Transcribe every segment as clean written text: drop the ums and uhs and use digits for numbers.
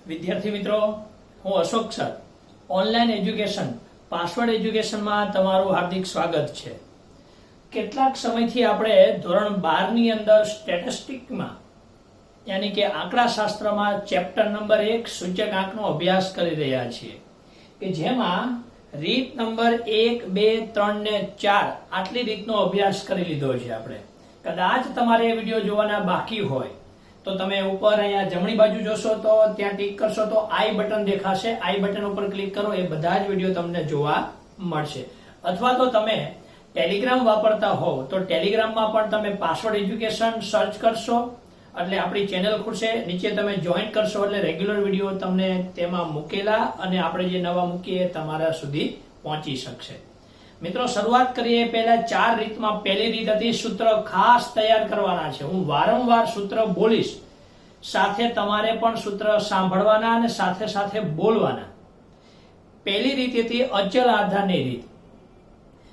વિદ્યાર્થી મિત્રો, હું Ashok sir online education password એજ્યુકેશનમાં તમારું હાર્દિક સ્વાગત છે. કેટલાક સમયથી આપણે ધોરણ 12 ની અંદર સ્ટેટિસ્ટિક્સમાં યાની કે આંકડાશાસ્ત્રમાં ચેપ્ટર નંબર 1 સૂચકાંકનો અભ્યાસ કરી રહ્યા છીએ કે જેમાં રીત નંબર 1, 2, 3 ને 4 આટલી રીતનો અભ્યાસ કરી લીધો છે. આપણે કદાચ તમારે એ વિડીયો જોવાના બાકી હોય તો તમે ઉપર અહીંયા જમણી બાજુ જોશો તો ત્યાં ટિક કરશો તો આઈ બટન દેખાશે. આઈ બટન ઉપર ક્લિક કરો, એ બધા જ વિડીયો તમને જોવા મળશે. અથવા તો તમે ટેલિગ્રામ વાપરતા હોવ તો ટેલિગ્રામમાં પણ તમે પાસવર્ડ એજ્યુકેશન સર્ચ કરશો એટલે આપણી ચેનલ ખુલશે. નીચે તમે જોઈન કરશો એટલે રેગ્યુલર વિડીયો તમને તેમાં મૂકેલા અને આપણે જે નવા મૂકીએ તમારા સુધી પહોંચી શકશે. મિત્રો, શરૂઆત કરીએ પહેલા 4 રીતમાં. પહેલી રીત હતી સૂત્ર ખાસ તૈયાર કરવાના છે. હું વારંવાર સૂત્ર બોલીશ, સાથે તમારે પણ સૂત્ર સાંભળવાના અને સાથે સાથે બોલવાના. પહેલી રીત હતી અચલ આધારની રીત.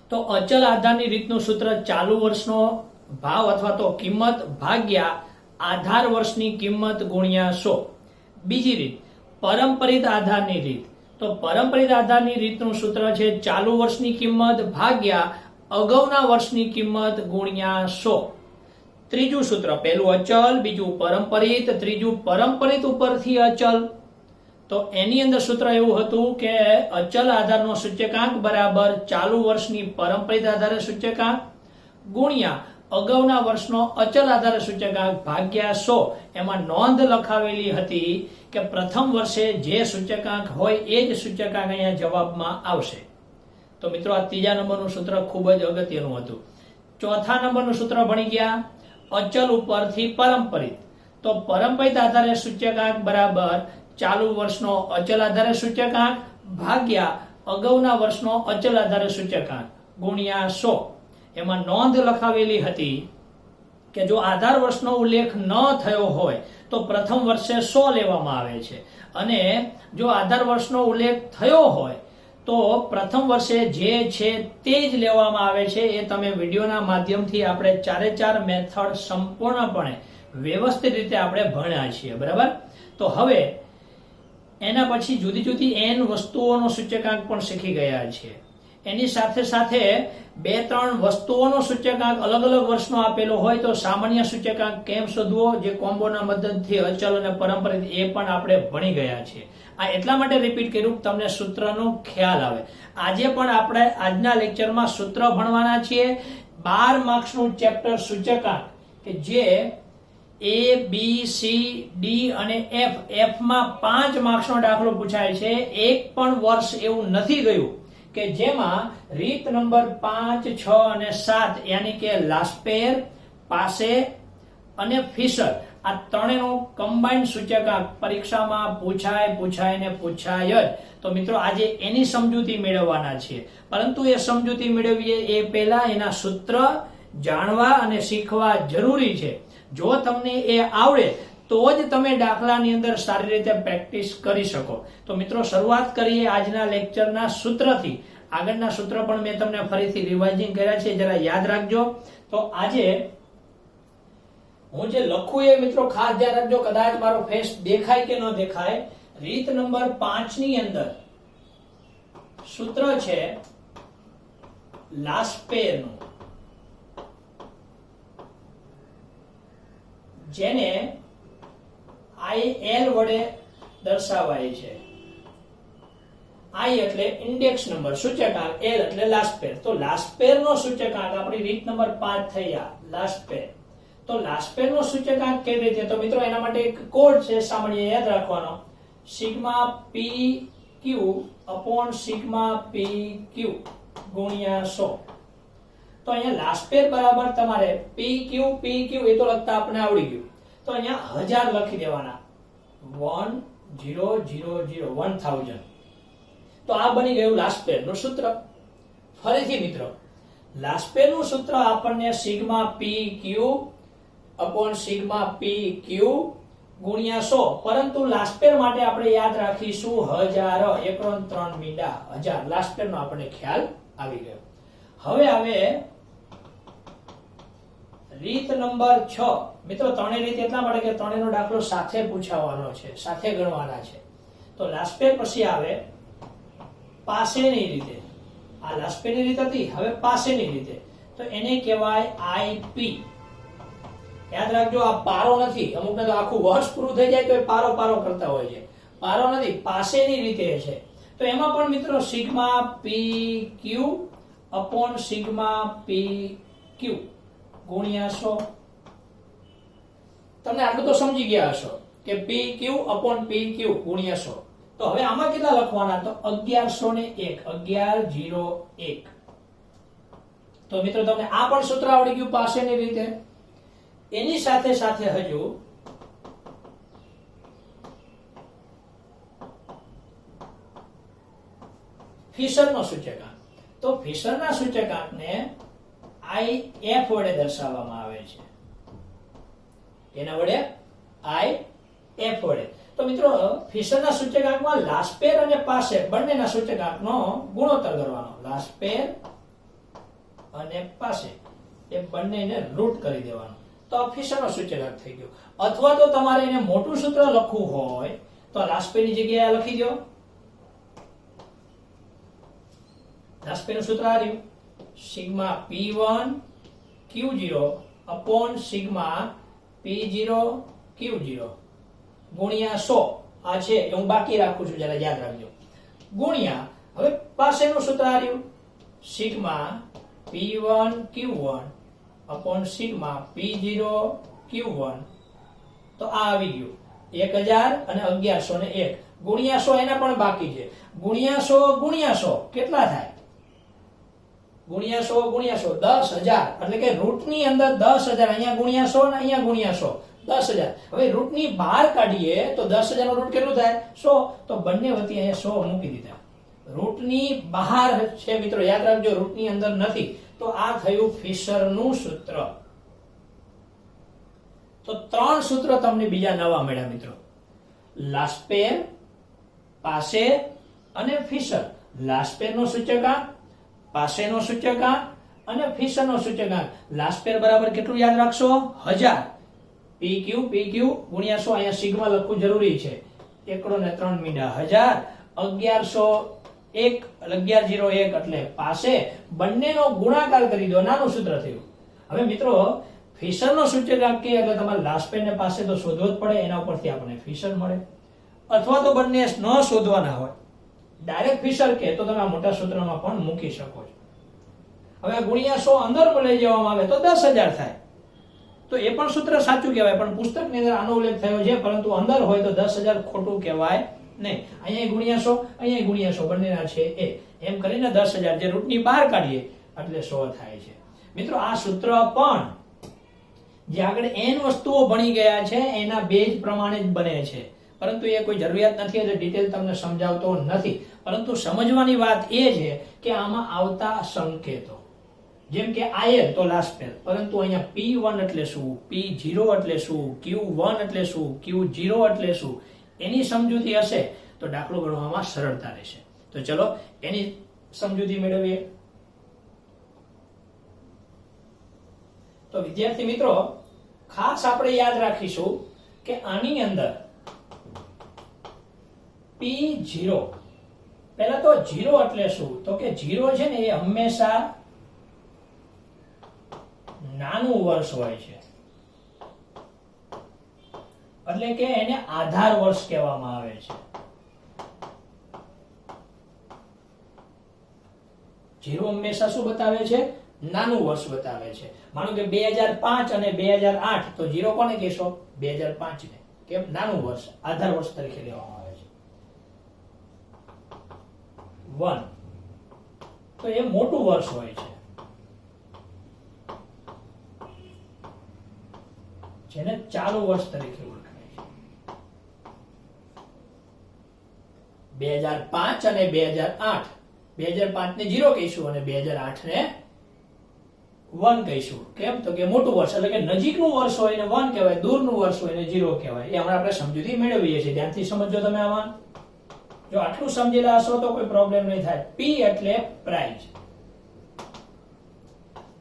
તો અચલ આધારની રીતનું સૂત્ર ચાલુ વર્ષનો ભાવ અથવા તો કિંમત ભાગ્યા આધાર વર્ષની કિંમત ગુણ્યા 100. બીજી રીત પરંપરિત આધારની રીત. તો પરંપરિત આધારની રીતનું સૂત્ર છે ચાલુ વર્ષની કિંમત ભાગ્યા અગાઉના વર્ષની કિંમત ગુણ્યા 100. ત્રીજું સૂત્ર, પહેલું અચલ, બીજું પરંપરિત, ત્રીજું પરંપરિત ઉપરથી અચલ. તો એની અંદર સૂત્ર એવું હતું કે અચલ આધારનો સૂચકાંક બરાબર ચાલુ વર્ષની પરંપરિત આધારે સૂચકાંક ગુણ્યા અગાઉના વર્ષનો અચલ આધારે સૂચકાંક ભાગ્યા 100. એમાં નોંધ લખાવેલી હતી કે પ્રથમ વર્ષે જે સૂચકાંક હોય એ જ સૂચકાંક અહીંયા જવાબમાં આવશે. તો મિત્રો, આ ત્રીજા નંબરનું સૂત્ર ખૂબ જ અગત્યનું હતું. ચોથા નંબરનું સૂત્ર ભણી ગયા અચલ ઉપરથી પરંપરિત. તો પરંપરિત આધારે સૂચકાંક બરાબર ચાલુ વર્ષનો અચલ આધારે સૂચકાંક ભાગ્યા અગાઉના વર્ષનો અચલ આધારે સૂચકાંક ગુણ્યા 100. એમાં નોંધ લખાવેલી હતી કે જો આધાર વર્ષનો ઉલ્લેખ ન થયો હોય તો પ્રથમ વર્ષે 100 લેવામાં આવે છે, અને જો આધાર વર્ષનો ઉલ્લેખ થયો હોય તો પ્રથમ વર્ષે જે છે તે જ લેવામાં આવે છે. એ તમે વિડીયોના માધ્યમથી આપણે 4 મેથડ સંપૂર્ણપણે વ્યવસ્થિત રીતે આપણે ભણ્યા છીએ, બરાબર. તો હવે એના પછી જુદી જુદી n વસ્તુઓનો સૂચકાંક પણ શીખી ગયા છીએ. એની સાથે સાથે 2-3 વસ્તુઓનો સૂચકાંક અલગ અલગ વર્ષનો આપેલો હોય તો સામાન્ય સૂચકાંક કેમ શોધવો, જે કોમ્બોના મદદથી અચલ અને પરંપરિત, એ પણ આપણે ભણી ગયા છીએ. આ એટલા માટે રિપીટ કર્યું કે તમને સૂત્રનો ખ્યાલ આવે. આજે પણ આપણે આજના લેક્ચરમાં સૂત્ર ભણવાના છીએ. 12 માર્ક્સનું ચેપ્ટર સૂચકાંક કે જે A, B, C, D અને F માં 5 માર્ક્સનો દાખલો પૂછાય છે. એક પણ વર્ષ એવું નથી ગયું કે જેમાં રીત નંબર 5, 6 અને 7 યાની કે લાસ્પેર, પાસે અને ફિશર આ ત્રણેયનો કમ્બાઈન્ડ સૂચકાંક પરીક્ષામાં પૂછાય જ. તો મિત્રો, આજે એની સમજૂતી મેળવવાના છીએ. પરંતુ એ સમજૂતી મેળવીએ એ પહેલા એના સૂત્ર જાણવા અને શીખવા જરૂરી છે. જો તમને એ આવડે તો જ તમે દાખલાની અંદર સારી રીતે પ્રેક્ટિસ કરી શકો. તો મિત્રો, શરૂઆત કરીએ આજના લેક્ચરના સૂત્રથી. આગળના સૂત્ર પણ મેં તમને ફરીથી રિવાઇઝિંગ કર્યા છે, જરા યાદ રાખજો. તો આજે હું જે લખું એ મિત્રો ખાસ ધ્યાન રાખજો. કદાચ મારો ફેસ દેખાય કે ન દેખાય. રીત નંબર 5 ની અંદર સૂત્ર છે લાસ્પેરનું, જેને IL વડે દર્શાવાય છે. I એટલે ઇન્ડેક્સ નંબર, સૂચકાંક, L એટલે લાસ્પેર. તો લાસ્પેર નો સૂચકાંક આપણી રીત નંબર 5 થઈ આ લાસ્પેર. તો લાસ્પેર નો સૂચકાંક કેવી રીતે? તો મિત્રો, એના માટે એક કોડ છે સામાન્ય યાદ રાખવાનો, sigma PQ upon sigma PQ ગુણ્યા 100. તો અહીંયા લાસ્પેર બરાબર તમારે PQ એ તો લખતા આપણે આવડી ગયું. તો અહીંયા 1000 લખી દેવાના, 1000. તો આ બની ગયું લાસ્પેર નું સૂત્ર. ફરીથી મિત્રો, લાસ્પેર નું સૂત્ર આપણને sigma PQ upon sigma PQ ગુણ્યા 100. પરંતુ લાસ્પેર માટે આપણે યાદ રાખીશું 1000. 1 મીંડા 1000. લાસ્પેર નો આપણને ખ્યાલ આવી ગયો. હવે આવે રીત નંબર 6 મિત્રો, ત્રણેય રીત એટલા માટે કે ત્રણેયનો દાખલો સાથે પૂછાવાનો છે, સાથે ગણવાના છે. તો લાસ્પેર પછી આવે પાસેની રીતે. આ લાસ્પેરની રીત હતી, હવે પાસેની રીતે. તો એને કહેવાય આઈપી. યાદ રાખજો, આ પારો નથી. અમુકને તો આખું વર્ષ પૂરું થઈ જાય તો એ પારો પારો કરતા હોય છે. પારો નથી, પાસેની રીતે છે. તો એમાં પણ મિત્રો સિગ્મા પી ક્યુ અપોન સિગ્મા પી ક્યુ ગુણ્યા 100. તમને આટલું તો સમજી ગયા હશો કે પી ક્યુ અપોન પી ક્યુ ગુણ્યા 100. તો હવે આમાં કેટલા લખવાના? તો 1101. તો મિત્રો તમને આ પણ સૂત્ર આવડી ગયું પાસેની રીતે. એની સાથે સાથે હજુ ફિશરનો સૂચકાંક. તો ફિશરના સૂચકાંકને IF વડે દર્શાવવામાં આવે છે. એના વડે IF વડે. તો મિત્રો ફિશરના સૂચકાંકમાં લાસ્પેર અને પાસેર બંનેના સૂચકાંકનો ગુણોત્તર કરવાનો. લાસ્પેર અને પાસેર એ બંનેને રૂટ કરી દેવાનો. તો આ ફિશરનો સૂચકાંક થઈ ગયો. અથવા તો તમારે એને મોટું સૂત્ર લખવું હોય તો લાસ્પેરની જગ્યાએ લખી દો. લાસ્પેરનું સૂત્ર આ રહ્યું, sigma P1 Q0 upon sigma P0 Q0 ગુણ્યા 100. આ છે એ હું બાકી રાખું છું, જરા યાદ રાખજો. ગુણ્યા હવે પાસેનું સૂત્ર આ રહ્યું, sigma P1 Q1 upon sigma P0 Q1. તો આ આવી ગયું 1000 અને 1101 ગુણ્યા 100. એના પણ બાકી છે. ગુણ્યા 100 ગુણ્યા 100 કેટલા થાય? ગુણ્યા 100 ગુણ્યા 100 10,000. એટલે કે રૂટની અંદર 10,000. અહીંયા ગુણ્યા 100 ને અહીંયા ગુણ્યા 100 10,000. હવે રૂટની બહાર કાઢીએ તો 10,000 નું રૂટ કેટલું થાય? 100. તો બંને વચ્ચે અહીંયા 100 મૂકી દીધા. રૂટની બહાર છે મિત્રો, યાદ રાખજો, રૂટની અંદર નથી. તો આ થયું ફિશરનું સૂત્ર. તો 3 સૂત્ર તમને બીજા નવા મળ્યા મિત્રો. લાસ્પેર, પાસેર અને ફિશર. લાસ્પેરનો સૂચકાંક, પાસેરનો સૂચકાંક અને ફિશરનો સૂચકાંક. લાસ્પેર બરાબર કેટલું યાદ રાખશો? 1000. PQ ગુણ્યા 100. અહીંયા સિગ્મા લખવું જરૂરી છે. 1 ને 3 મીંડા 1000. 1101 એટલે પાસે. બંનેનો ગુણાકાર કરી દો, નાનું સૂત્ર થયું. હવે મિત્રો ફિશરનો સૂચકાંક કે એટલે તમારે લાસ્પેર ને પાસે તો શોધવો જ પડે. એના ઉપરથી આપણને ફિશર મળે. અથવા તો બંને ન શોધવાના હોય, ડાયરેક્ટ ફિશર કે તો તમે આ મોટા સૂત્રમાં પણ મૂકી શકો છો. હવે ગુણ્યા 100 અંદર લઈ જવામાં આવે તો 10,000 થાય. તો એ પણ સૂત્ર સાચું કહેવાય, પણ પુસ્તકની અંદર આનો ઉલ્લેખ થયો છે, પરંતુ અંદર હોય તો 10,000 ખોટું કહેવાય નહીં. અહીંયા ગુણ્યા 100, અહીંયા ગુણ્યા 100 બંનેના છે એ. એમ કરીને 10,000 જે રૂટની બહાર કાઢીએ એટલે 100 થાય છે. મિત્રો આ સૂત્ર પણ જે આગળ n વસ્તુઓ ભણી ગયા છે એના બેઝ પ્રમાણે જ બને છે, પરંતુ એ કોઈ જરૂરિયાત નથી એટલે ડિટેલ તમને સમજાવતો નથી. પરંતુ સમજવાની વાત એ છે કે આમાં આવતા સંકેતો, જેમ કે IL તો લાસ્પેર, પરંતુ અહીંયા P1 એટલે શું, P0 એટલે શું, Q1 એટલે શું, Q0 એટલે શું, એની સમજૂતી હશે તો દાખલો ગણવામાં સરળતા રહેશે. તો ચલો એની સમજૂતી મેળવીએ. તો વિદ્યાર્થી મિત્રો ખાસ આપણે યાદ રાખીશું કે આની અંદર P0, પહેલા તો 0 એટલે શું, તો કે 0 છે ને એ હંમેશા નાનું વર્ષ હોય છે, એટલે કે એને આધાર વર્ષ કહેવામાં આવે છે. 0 હંમેશા શું બતાવે છે? નાનું વર્ષ બતાવે છે. માનો કે 2005 અને 2008, તો 0 કોને કહેશો? 2005 ને. કેમ? નાનું વર્ષ, આધાર વર્ષ તરીકે લેવામાં આવે છે. 1 તો એ મોટું વર્ષ હોય છે, જેને ચાલુ વર્ષ તરીકે ઓળખાય છે. 2005 અને 2008, 2005 ને 0 કહીશું અને 2008 ને 1 કહીશું. કેમ? તો કે મોટું વર્ષ, એટલે કે નજીકનું વર્ષ હોય ને 1 કહેવાય, દૂરનું વર્ષ હોય ને 0 કહેવાય. એ હમણાં આપણે સમજૂતી મેળવીએ છીએ. ધ્યાનથી સમજો તમે આમાં. જો આટલું સમજેલા હશો તો કોઈ પ્રોબ્લેમ નહીં થાય. P એટલે પ્રાઇસ,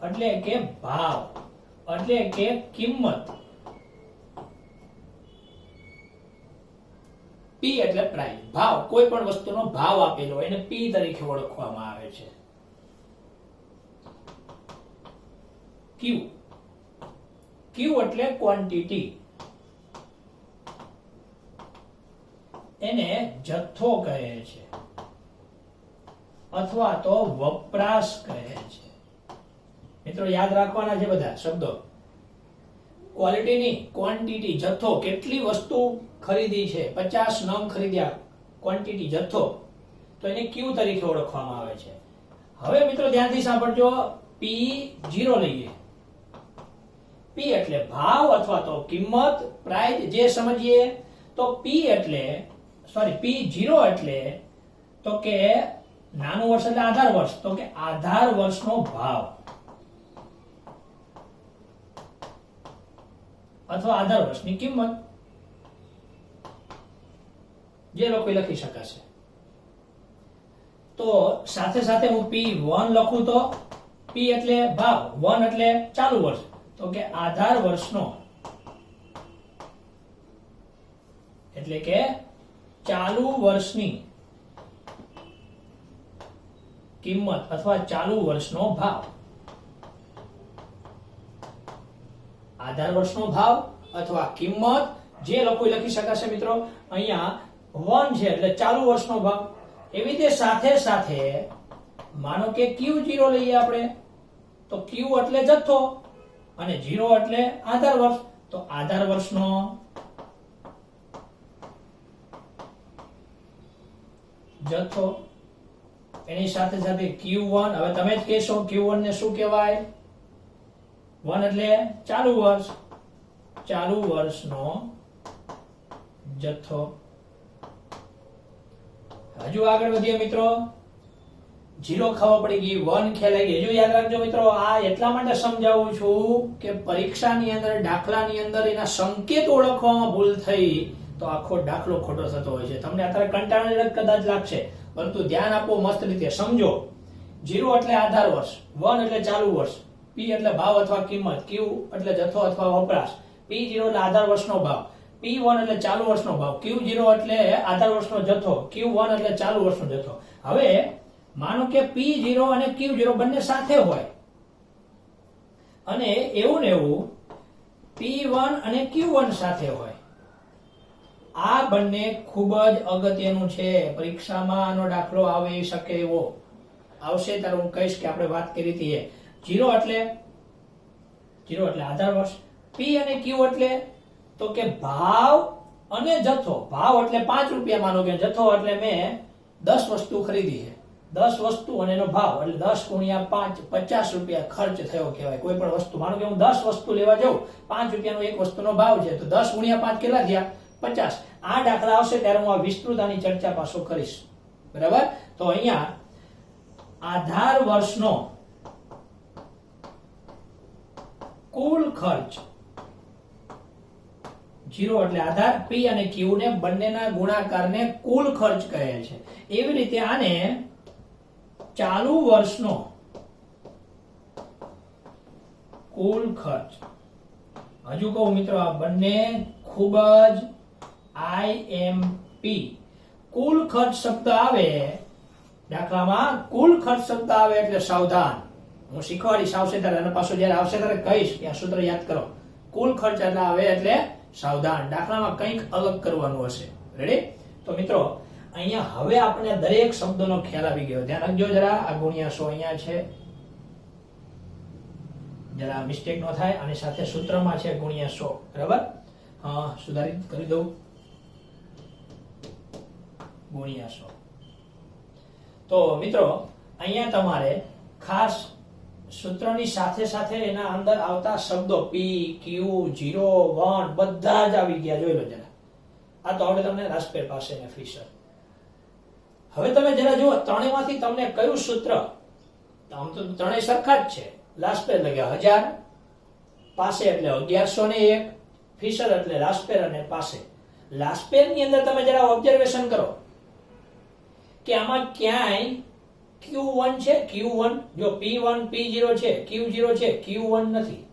એટલે કે ભાવ. એટલે કે કિંમત, પી એટલે પ્રાઇસ, ભાવ, કોઈ પણ વસ્તુનો ભાવ આપેલો હોય એને પી તરીકે ઓળખવામાં આવે છે. ક્યુ, ક્યુ એટલે ક્વોન્ટિટી, એને જથ્થો કહે છે અથવા તો વપરાશ કહે છે. મિત્રો યાદ રાખવાના છે બધા શબ્દો. ક્વોલિટીની, ક્વોન્ટિટી, જથ્થો, કેટલી વસ્તુ ખરીદી છે, 50 નંગ ખરીદ્યા, ક્વોન્ટિટી, જથ્થો, તો એને ક્યુ તરીકે ઓળખવામાં આવે છે. હવે મિત્રો ધ્યાનથી સાંભળજો, P0 લઈએ. P એટલે ભાવ અથવા તો કિંમત, પ્રાઇસ જે સમજીએ. તો P0 એટલે તો કે નાનું વર્ષ એટલે આધાર વર્ષ, તો કે આધાર વર્ષનો ભાવ અથવા આધાર વર્ષની કિંમત, જે લોકો લખી શકાશે. તો સાથે સાથે હું P1 લખું તો P એટલે ભાવ, 1 એટલે ચાલુ વર્ષ, તો કે આધાર વર્ષનો એટલે કે ચાલુ વર્ષની કિંમત અથવા ચાલુ વર્ષનો ભાવ. આધાર વર્ષનો ભાવ અથવા કિંમત, જે લોકો લખી શકાશે મિત્રો. અહીંયા 1 છે એટલે ચાલુ વર્ષનો ભાવ. એવી રીતે સાથે સાથે માનો કે Q0 લઈએ આપણે, તો Q એટલે જથ્થો અને 0 એટલે આધાર વર્ષ, તો આધાર વર્ષનો જથ્થો. એની સાથે સાથે Q1, હવે તમે જ કહેશો Q1 ને શું કહેવાય? 1 એટલે ચાલુ વર્ષ, ચાલુ વર્ષનો જથ્થો. હજુ આગળ વધીએ મિત્રો. 0 ખબર પડી ગઈ, 1 ખ્યાલ આવી ગઈ. હજુ યાદ રાખજો મિત્રો, આ એટલા માટે સમજાવું છું કે પરીક્ષાની અંદર, દાખલાની અંદર એના સંકેત ઓળખવામાં ભૂલ થઈ તો આખો દાખલો ખોટો થતો હોય છે. તમને અત્યારે કંટાળાજનક કદાચ લાગશે, પરંતુ ધ્યાન આપો, મસ્ત રીતે સમજો. 0 એટલે આધાર વર્ષ, 1 એટલે ચાલુ વર્ષ, P એટલે ભાવ અથવા કિંમત, Q એટલે જથ્થો અથવા વપરાશ, P0 એટલે આધાર વર્ષનો ભાવ, P1 એટલે ચાલુ વર્ષનો ભાવ, Q0 એટલે આધાર વર્ષનો જથ્થો, Q1 એટલે ચાલુ વર્ષનો જથ્થો. હવે માનો કે P0 અને Q0 બંને સાથે હોય અને એવું ને એવું P1 અને Q1 સાથે હોય. આ બંને ખૂબ જ અગત્યનું છે. પરીક્ષામાં આનો દાખલો આવી શકે એવો આવશે ત્યારે હું કહીશ કે આપણે વાત કરી હતી. 0 એટલે આધાર વર્ષ, P અને Q એટલે તો કે ભાવ અને જથ્થો. ભાવ એટલે 5 રૂપિયા માનો કે, જથ્થો એટલે મેં 10 વસ્તુ ખરીદી છે, 10 વસ્તુ અને એનો ભાવ એટલે 10 ગુણ્યા 5, 50 રૂપિયા ખર્ચ થયો કહેવાય. કોઈ પણ વસ્તુ, માનો કે હું 10 વસ્તુ લેવા જાઉં, 5 રૂપિયાનો એક વસ્તુનો ભાવ છે, તો 10 ગુણ્યા 5 કેટલા થયા? 50. આ દાખલા આવશે ત્યારે હું આ વિસ્તૃત આની ચર્ચા પાછો કરીશ. બરાબર? તો અહીંયા આધાર વર્ષનો કુલ ખર્ચ, 0 એટલે આધાર, P અને Q ને બંનેના ગુણાકારને કુલ ખર્ચ કહે છે. એવી રીતે આને ચાલુ વર્ષનો કુલ ખર્ચ. હજુ કહું મિત્રો, આ બંને ખૂબ જ IMP. કુલ ખર્ચ શબ્દ આવે દાખલામાં, કુલ ખર્ચ શબ્દ આવે એટલે સાવધાન. હું શીખવાડીશ આવશે ત્યારે, અને પાછું જયારે આવશે ત્યારે કહીશ કે આ સૂત્ર યાદ કરો. કુલ ખર્ચ એટલે આવે એટલે સાવધાન. દાખલામાં કંઈક અલગ કરવાનું હશે. રેડી? તો મિત્રો અહીંયા હવે આપણે દરેક શબ્દનો ખ્યાલ આવી ગયો. ધ્યાન રાખજો જરા, આ ગુણ્યા 100 અહીંયા છે, જરા મિસ્ટેક ન થાય. આની સાથે સૂત્રમાં છે ગુણ્યા 100. બરાબર? હા, સુધારિત કરી દઉં, ગુણ્યા 100. તો મિત્રો અહીંયા તમારે ખાસ સૂત્રની સાથે સાથે એના અંદર આવતા શબ્દો P, Q, 0, 1 બધા જ આવી ગયા. જોઈ લો જરા. આ તો આવડે તમને રાસ્પેર પાસે ને ફિશર. હવે તમે જરા જુઓ, ત્રણેયમાંથી તમને કયું સૂત્ર, આમ તો ત્રણેય સરખા જ છે. લાસ્પેર લગ્યા 1000, પાસે એટલે 1101, ફિશર એટલે લાસ્પેર અને પાસે. લાસ્પેર ની અંદર તમે જરા ઓબ્ઝર્વેશન કરો કે આમાં ક્યાંય Q1 છે, Q1 જો P1 P0 છે, Q0 છે, Q1 નથી.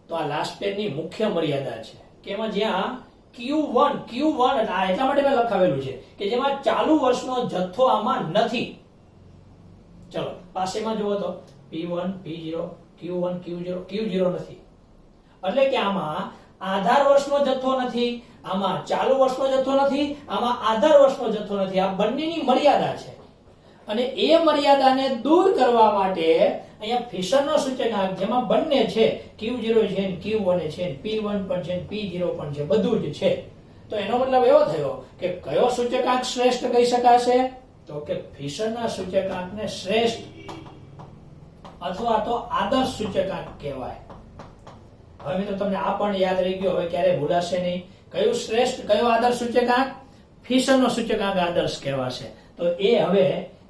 તો આ લાસ્ટ પેરની મુખ્ય મર્યાદા છે કે એમાં જ્યાં Q1 એટલા માટે મેં લખાવેલું છે કે જેમાં ચાલુ વર્ષનો જથ્થો આમાં નથી. ચલો પાસેમાં જુઓ તો P1 P0 Q1 Q0 નથી, એટલે કે આમાં આધાર વર્ષનો જથ્થો નથી, આમાં ચાલુ વર્ષનો જથ્થો નથી, આમાં આધાર વર્ષનો જથ્થો નથી. આ બંનેની મર્યાદા છે અને એ મર્યાદાને દૂર કરવા માટે અહીંયા ફિશરનો સૂચકાંક જેમાં બંને છે, Q0 છે, Q1 છે, P1 પણ છે, P0 પણ છે, બધું જ છે. તો એનો મતલબ એવો થયો કે કયો સૂચકાંક શ્રેષ્ઠ કહી શકાશે? તો કે ફિશરના સૂચકાંકને શ્રેષ્ઠ અથવા તો આદર્શ સૂચકાંક કહેવાય. હવે મિત્રો તમને આ પણ યાદ રહી ગયો, હવે ક્યારે ભૂલાશે નહીં. કયું શ્રેષ્ઠ, કયો આદર્શ સૂચકાંક? ફિશરનો સૂચકાંક આદર્શ કહેવાશે. તો એ હવે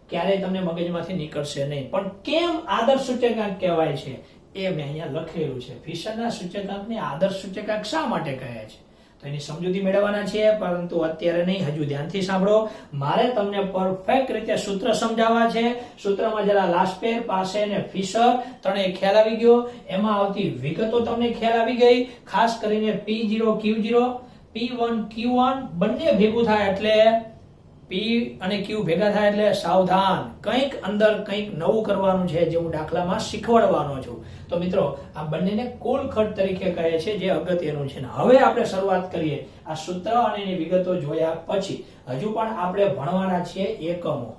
ક્યારેય તમને મગજમાંથી નીકળશે નહીં. પણ કેમ આદર્શ સૂચકાંક કહેવાય છે એ મેં અહીંયા લખેલું છે. ફિશરના સૂચકાંકને આદર્શ સૂચકાંક શા માટે કહે છે તો એની સમજૂતી મેળવવાના છે, પરંતુ અત્યારે નહીં, હજુ ધ્યાનથી સાંભળો. મારે તમને પરફેક્ટ રીતે સૂત્ર સમજાવવા છે. સૂત્રમાં જરા લાસ્પેર, પાસે અને ફિશર ત્રણેય ખ્યાલ આવી ગયો. એમાં આવતી વિગતો તમને ખ્યાલ આવી ગઈ. ખાસ કરીને P0 Q0, P1 Q1 બંને ભેગું થાય એટલે P અને Q ભેગા થાય એટલે સાવધાન, કંઈક અંદર કંઈક નવું કરવાનું છે જે હું દાખલામાં શીખવાડવાનો છું. તો મિત્રો આ બંનેને કુલ ખર્ચ તરીકે કહે છે, જે અગત્યનું છે. હવે આપણે શરૂઆત કરીએ આ સૂત્ર અને એની વિગતો જોયા પછી. હજુ પણ આપણે ભણવાના છીએ એકમો,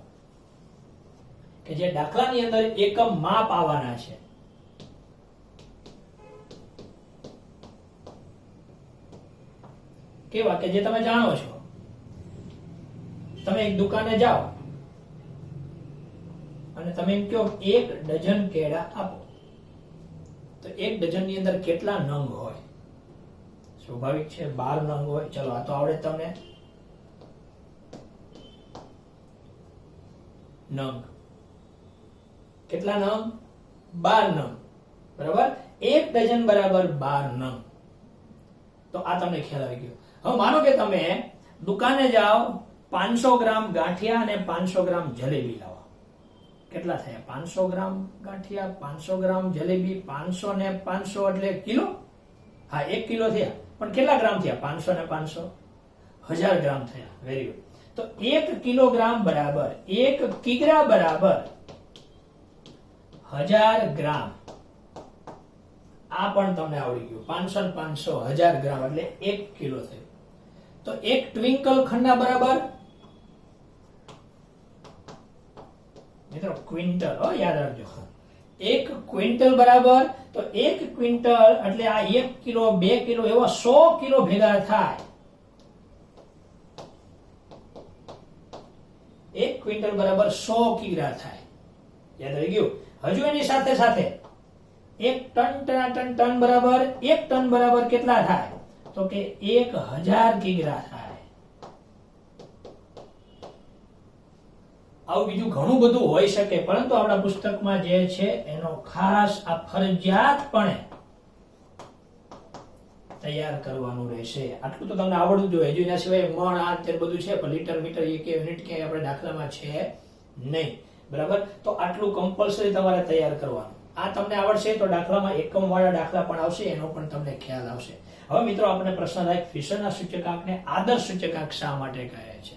કે જે દાખલાની અંદર એકમ માપ આવવાના છે. કેવા કે જે તમે જાણો છો. તમે એક દુકાને જાઓ અને તમે એમ કહો 1 ડઝન કેળા આપો, તો 1 ડઝન ની અંદર કેટલા નંગ હોય? સ્વાભાવિક છે 12 નંગ હોય. ચલો આ તો આવડે તમને. નંગ કેટલા નંગ? 12 નંગ, બરાબર. 1 ડઝન બરાબર 12 નંગ. તો આ તમને ખ્યાલ આવી ગયો. હવે માનો કે તમે દુકાને જાઓ, 500 ગ્રામ ગાંઠિયા અને 500 ગ્રામ જલેબી લાવો. કેટલા થયા? 500 ગ્રામ ગાંઠિયા, 500 ગ્રામ જલેબી, 500 ને 500 એટલે કિલો. હા 1 કિલો થયા. પણ કેટલા ગ્રામ થયા? 500 ને 500 1000 ગ્રામ થયા. Very good. તો 1 કિલોગ્રામ બરાબર 1 કિગ્રા બરાબર 1000 ગ્રામ. આ પણ તમને આવડી ગયું. 500 ને 500 1000 ગ્રામ એટલે 1 કિલો થયું. તો 1 ટ્વિંકલ ખંડા બરાબર, મિત્રો ક્વિન્ટલ, યાદ રાખજો. 1 ક્વિન્ટલ બરાબર, તો 1 ક્વિન્ટલ એટલે આ 1 કિલો 2 કિલો એવા 100 કિલો ભેગા થાય. 1 ક્વિન્ટલ બરાબર 100 કિગ્રા થાય. યાદ રહી ગયું. હજુ એની સાથે સાથે 1 ટન બરાબર 1 ટન બરાબર કેટલા થાય? તો કે 1000 કિગ્રા થાય. આવું બીજું ઘણું બધું હોઈ શકે, પરંતુ આપણા પુસ્તકમાં જે છે એનો ખાસ આ ફરજિયાતપણે તૈયાર કરવાનું રહેશે. આટલું તો તમને આવડવું જોઈએ. હજુ એના સિવાય મણ, આ તે બધું છે, પણ લીટર મીટર એ કે યુનિટ કે આપણે દાખલામાં છે નહીં, બરાબર. તો આટલું કમ્પલસરી તમારે તૈયાર કરવાનું. આ તમને આવડશે તો દાખલામાં એકમ વાળા દાખલા પણ આવશે, એનો પણ તમને ખ્યાલ આવશે. હવે મિત્રો આપણે પ્રશ્ન થાય ફિશરના સૂચકાંકને આદર્શ સૂચકાંક શા માટે કહે છે?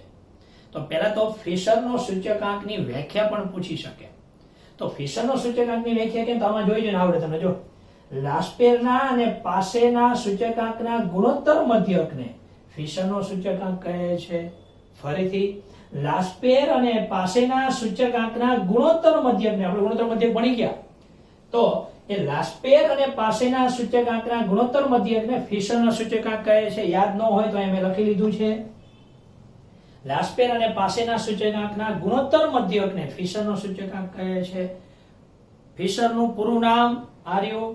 તો પહેલા તો ફિશરનો સૂચકાંકની વ્યાખ્યા પણ પૂછી શકે. તો ફિશરનો સૂચકાંકની વ્યાખ્યા કેમ? તો આમાં જોઈ જઈને આવડે તમને. જો લાસ્પેરના અને પાસેના સૂચકાંકના ગુણોત્તર મધ્યકને ફિશરનો સૂચકાંક કહે છે. ફરીથી લાસ્પેર અને પાસેના સૂચકાંકના ગુણોત્તર મધ્યકને આપણે ગુણોત્તર મધ્યક ભણી ગયા. તો એ લાસ્પેર અને પાસેના સૂચકાંકના ગુણોત્તર મધ્યકને ફિશરનો સૂચકાંક કહે છે. યાદ ન હોય તો અહીં મેં લખી લીધું છે. લાસ્પેર અને પાસેના સૂચકાંકના ગુણોત્તર મધ્યકને ફિશરનો સૂચકાંક કહે છે. ફિશરનું પૂરું નામ આર્યુ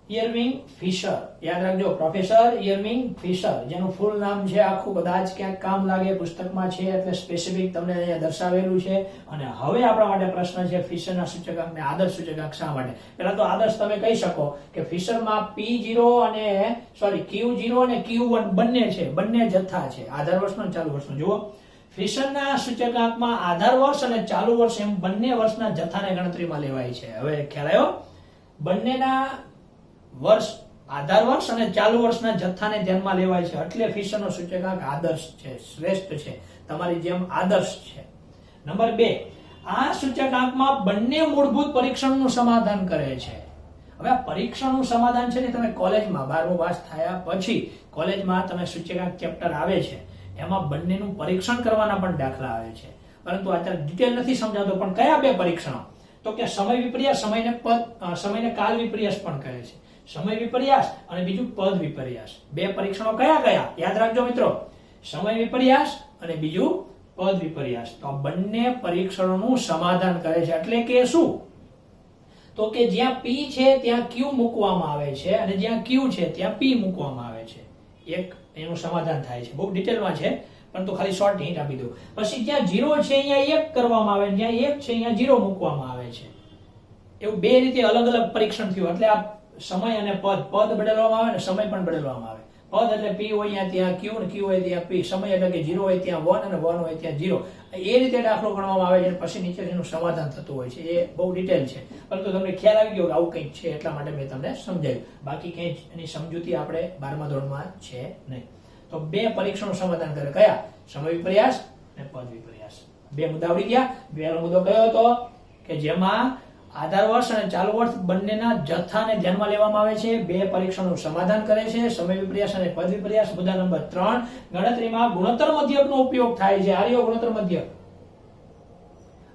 ઇરવિંગ ફિશર. યાદ રાખજો, પ્રોફેસર ઇરવિંગ ફિશર, જેનું ફૂલ નામ છે આખું કદાચ ક્યાંક કામ લાગે, પુસ્તકમાં છે એટલે સ્પેસિફિક તમને અહીંયા દર્શાવેલું છે. અને હવે આપણા માટે પ્રશ્ન છે ફિશરના સૂચકાંકને આદર્શ સૂચકાંક શા માટે? પહેલા તો આદર્શ તમે કહી શકો કે ફિશરમાં P0 અને Q0 અને Q1 બંને છે, બંને જથ્થા છે, આધાર વર્ષનો અને ચાલુ વર્ષનો. જુઓ, ફિશરના સૂચકાંકમાં આધાર વર્ષ અને ચાલુ વર્ષ એમ બંને વર્ષના જથ્થાને ગણતરીમાં લેવાય છે. હવે ખ્યાલ આવ્યો? બંનેના વર્ષ આધાર વર્ષ અને ચાલુ વર્ષના જથ્થાને ધ્યાનમાં લેવાય છે એટલે ફિશરનો સૂચકાંક આદર્શ છે, શ્રેષ્ઠ છે, તમારી જેમ આદર્શ છે. નંબર 2, આ સૂચકાંકમાં બંને મૂળભૂત પરીક્ષણનું સમાધાન કરે છે. હવે આ પરીક્ષણનું સમાધાન છે ને તમે કોલેજમાં 12મું પાસ થયા પછી કોલેજમાં તમે સૂચકાંક ચેપ્ટર આવે છે એમાં બંનેનું પરીક્ષણ કરવાના પણ દાખલા આવે છે, પરંતુ અત્યારે ડિટેલ નથી સમજાવતો. પણ કયા 2 પરીક્ષણો? તો કે સમય વિપર્યાસ, સમયને કાલ વિપર્યાસ પણ કહે છે. સમય વિપર્યાસ અને બીજું પદ વિપર્યાસ. 2 પરીક્ષણો કયા કયા યાદ રાખજો મિત્રો, સમય વિપર્યાસ અને બીજું પદ વિપર્યાસ. તો બંને પરીક્ષણોનું સમાધાન કરે છે. એટલે કે શું? તો કે જ્યાં P છે ત્યાં Q મૂકવામાં આવે છે અને જ્યાં Q છે ત્યાં P મૂકવામાં આવે છે. એક એનું સમાધાન થાય છે. બહુ ડિટેલમાં છે પરંતુ ખાલી શોર્ટ હિન્ટ આપી દઉં. પછી જ્યાં 0 છે અહીંયા 1 કરવામાં આવે, જ્યાં 1 છે અહીંયા 0 મૂકવામાં આવે છે. એવું 2 રીતે અલગ અલગ પરીક્ષણ થયું. એટલે આ સમય અને પદ બદલવામાં આવે ને સમય પણ બદલવામાં આવે. પદ એટલે P હોય ત્યાં Q અને Q હોય ત્યાં P. સમય એટલે કે 0 હોય ત્યાં 1 અને 1 હોય ત્યાં 0. એ રીતે દાખલો ગણવામાં આવે છે. પછી નીચે એનું સમાધાન થતું હોય છે. એ બહુ ડિટેલ છે, પરંતુ તમને ખ્યાલ આવી ગયો કે આવું કંઈક છે એટલા માટે મેં તમને સમજાવ્યું. બાકી કંઈ એની સમજૂતી આપણે 12મા ધોરણમાં છે નહીં. તો 2 પરીક્ષણનું સમાધાન કરે. કયા? સમય વિપર્યાસ અને પદ વિપર્યાસ. 2 મુદ્દા આવડી ગયા. પહેલો મુદ્દો કયો હતો? કે જેમાં આધાર વર્ષ અને ચાલુ વર્ષ બંનેના જથ્થાને ધ્યાનમાં લેવામાં આવે છે. 2 પરીક્ષણનું સમાધાન કરે છે, સમય વિપર્યાસ અને પદ વિપર્યાસ. મુદ્દા નંબર 3, ગણતરીમાં ગુણોત્તર મધ્યકનો ઉપયોગ થાય છે. આર્યો ગુણોત્તર મધ્યક.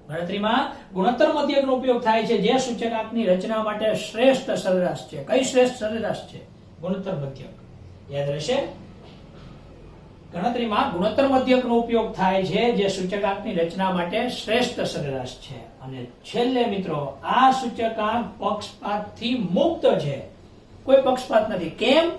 ગણતરીમાં ગુણોત્તર મધ્યકનો ઉપયોગ થાય છે જે સૂચકાંકની રચના માટે શ્રેષ્ઠ સરેરાશ છે. કઈ શ્રેષ્ઠ સરેરાશ છે? ગુણોત્તર મધ્યક. યાદ રહેશે. ગણતરીમાં ગુણોત્તર મધ્યકનો ઉપયોગ થાય છે જે સૂચકાંકની રચના માટે શ્રેષ્ઠ સરેરાશ છે. અને છેલ્લે મિત્રો, આ સૂચકાંક પક્ષપાતથી મુક્ત છે. કોઈ પક્ષપાત નથી. કેમ?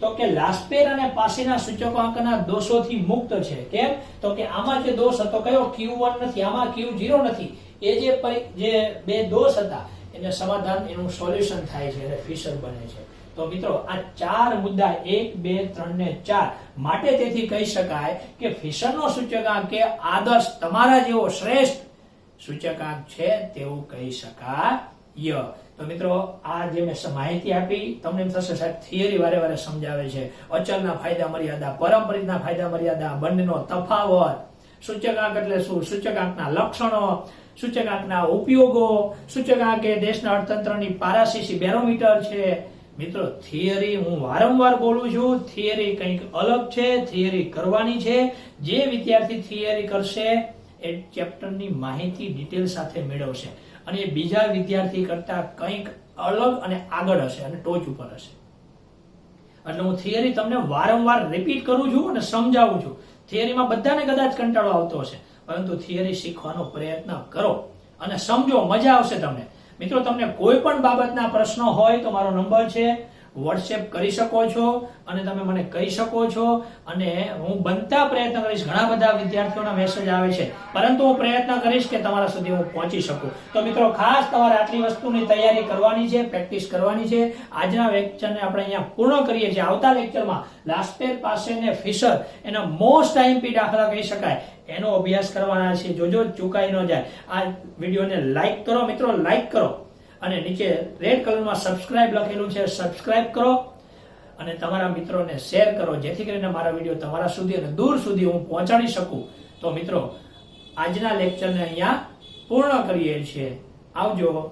તો કે લાસ્પેર અને પાસીના સૂચકાંકના દોષોથી મુક્ત છે. કેમ? તો કે આમાં જે દોષ હતો કયો? Q1 નથી, આમાં Q0 નથી. એ જે 2 દોષ હતા એને સમાધાન, એનું સોલ્યુશન થાય છે એટલે ફિશર બને છે. તો મિત્રો, આ 4 મુદ્દા 1, 2, 3 ને 4 માટે તેથી કહી શકાય કે ફિશરનો સૂચકાંક કે આદર્શ તમારા જેવો શ્રેષ્ઠ સૂચકાંક છે તેવું કહી શકાય. તો મિત્રો, આ જે મેં માહિતી આપી તમને એમ થશે સાહેબ થિયરી વારે વારે સમજાવે છે. અચલના ફાયદા મર્યાદા, પારંપરિકના ફાયદા મર્યાદા, બંનેનો તફાવત, સૂચકાંક એટલે શું, સૂચકાંકના લક્ષણો, સૂચકાંકના ઉપયોગો, સૂચકાંક એ દેશના અર્થતંત્રની પારાશીસી બેરોમીટર છે. મિત્રો, થિયરી હું વારંવાર બોલું છું, થિયરી કંઈક અલગ છે. થિયરી કરવાની છે. જે વિદ્યાર્થી થિયરી કરશે એ ચેપ્ટરની માહિતી ડિટેલ સાથે મેળવશે અને એ બીજા વિદ્યાર્થી કરતા કંઈક અલગ અને આગળ હશે અને ટોચ ઉપર હશે. એટલે હું થિયરી તમને વારંવાર રિપીટ કરું છું અને સમજાવું છું. થિયરીમાં બધાને કદાચ કંટાળો આવતો હશે, પરંતુ થિયરી શીખવાનો પ્રયત્ન કરો અને સમજો, મજા આવશે તમને. મિત્રો, તમને કોઈ પણ બાબતના પ્રશ્નો હોય તો મારો નંબર છે, વોટ્સએપ કરી શકો છો અને તમે મને કહી શકો છો અને હું બનતા પ્રયત્ન કરીશ. ઘણા બધા વિદ્યાર્થીઓના મેસેજ આવે છે, પરંતુ હું પ્રયત્ન કરીશ કે તમારા સુધી હું પહોંચી શકું. તો મિત્રો, ખાસ તમારે આટલી વસ્તુની તૈયારી કરવાની છે, પ્રેક્ટિસ કરવાની છે. આજના લેક્ચરને આપણે અહીંયા પૂર્ણ કરીએ છીએ. આવતા લેક્ચરમાં લાસ્પેર પાસે ને ફિશર એના મોસ્ટ આઈએમપી દાખલા કહી શકાય એનો અભ્યાસ કરવાના છે. જોજો, ચૂકાઈ ન જાય. આ વિડીયોને લાઈક કરો મિત્રો, લાઈક કરો અને નીચે રેડ કલરમાં સબસ્ક્રાઇબ લખેલું છે, સબસ્ક્રાઇબ કરો અને તમારા મિત્રોને શેર કરો, જેથી કરીને મારા વિડીયો તમારા સુધી અને દૂર સુધી હું પહોંચાડી શકું. તો મિત્રો, આજના લેક્ચરને અહીંયા પૂર્ણ કરીએ છીએ. આવજો.